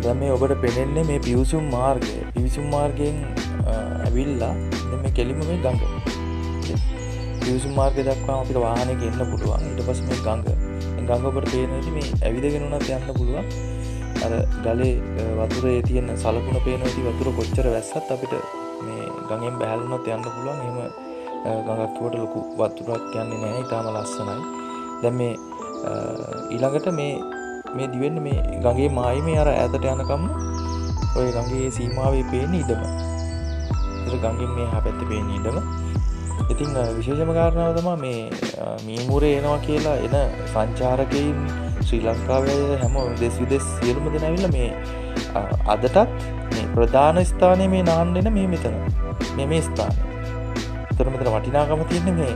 දැන් මේ ඔබට පෙනෙන්නේ මේ පිවිසුම් මාර්ගය. පිවිසුම් මාර්ගයෙන් ඇවිල්ලා දැන් මේ කෙලිම මේ ගඟ. පිවිසුම් මාර්ගය දක්වාම අපිට වාහනයක එන්න පුළුවන්. ඊට පස්සේ මේ ගඟ. මේ ගඟ ඔබට පේනවා මේ ඇවිදගෙන උනත් යන්න පුළුවන්. අර ගලේ වතුරේ තියෙන සලකුණ පේනවා. ඉතින් වතුර කොච්චර වැස්සත් අපිට මේ ගඟෙන් බැහැලුණත් යන්න පුළුවන්. එහෙම ගඟක් කිව්වට ලොකු වතුරක් යන්නේ නැහැ. ඊටාම ලස්සනයි. දැන් මේ ඊළඟට මේ දිවෙන්නේ මේ ගඟේ මායිමේ අර ඈතට යනකම් ඔය ගඟේ සීමාවේ පේන ඉඩම. ඒක ගඟෙන් මේ එහා පැත්තේ පේන ඉඩම. ඉතින් විශේෂම කාරණාව තමයි මේ මීමුරේ එනවා කියලා එන සංචාරකයින් ශ්‍රී ලංකාවේ හැම දෙස් විදෙස් සියලුම දෙනා ඇවිල්ලා මේ අදටත් මේ ප්‍රධාන ස්ථානයේ මේ නාන්න එන මෙතන. මේ ස්ථානය. ඒතර මෙතන වටිනාකම තියෙන්නේ මේ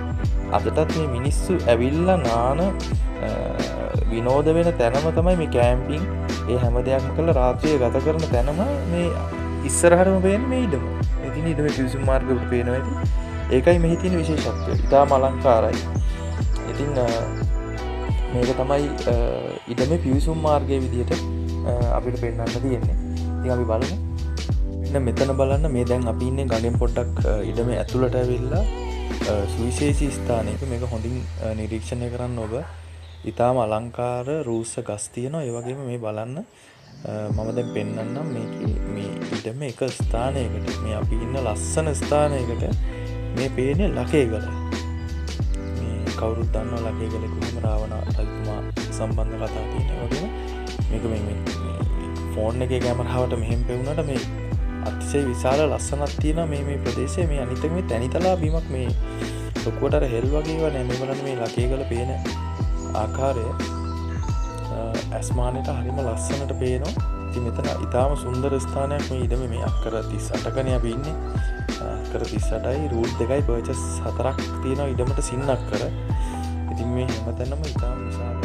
අදටත් මේ මිනිස්සු ඇවිල්ලා නාන විනෝද වෙන තැනම තමයි මේ කැම්පින් ඒ හැම දෙයක්ම කරලා රාත්‍රියේ ගත කරන තැනම මේ ඉස්සරහටම පේන්නේ මේ ඉඩම. ඉතින් ඉඩමේ පිවිසුම් මාර්ගය උඩ පේනවා ඉතින්. ඒකයි මෙහි තියෙන විශේෂත්වය. ඉතාම අලංකාරයි. ඉතින් මේක තමයි ඉඩමේ පිවිසුම් මාර්ගයේ විදිහට අපිට පෙන්වන්න තියෙන්නේ. ඉතින් අපි බලමු. මෙන්න මෙතන බලන්න මේ දැන් අපි ඉන්නේ ගඟෙන් පොඩ්ඩක් ඉඩමේ ඇතුළට ඇවිල්ලා සුවිශේෂී ස්ථානයක මේක හොඳින් නිරීක්ෂණය කරන්න ඔබ. ඉතාම අලංකාර රූස්ස ගස් තියෙනවා. ඒ වගේම මේ බලන්න මම දැන් පෙන්නන්නම් මේ ඉඩමේ එක ස්ථානයකට මේ අපි ඉන්න ලස්සන ස්ථානයකට මේ පේන්නේ ලකේගල. මේ කවුරුත් දන්නවා ලකේගල කොහොම රාවණ රජතුමා සම්බන්ධ කතා තියෙනවා. වගේම මේක මේ ෆෝන් එකේ කැමරාවට මෙහෙම පෙවුනට මේ අතිශය විශාල ලස්සනක් තියෙනවා මේ ප්‍රදේශයේ. මේ අනිත් එක මේ තනිතලා බීමක් මේ ලොකුවට අර හෙල් වගේ ඒවා නෑ. මේ බලන්න මේ ලකේගල පේන ආකාරය ඇස්මානෙට හරිම ලස්සනට පේනවා. ඉතින් මෙතන ඉතාම සුන්දර ස්ථානයක් මේ ඉඩමේ මේ අක්කර 38කනේ අපි ඉන්නේ. අක්කර 38යි රූට් 2යි පර්චස් 4ක් තියෙනවා ඉඩමට සින්නක්කර. ඉතින් මේ හැමතැනම ඉතාම විශාල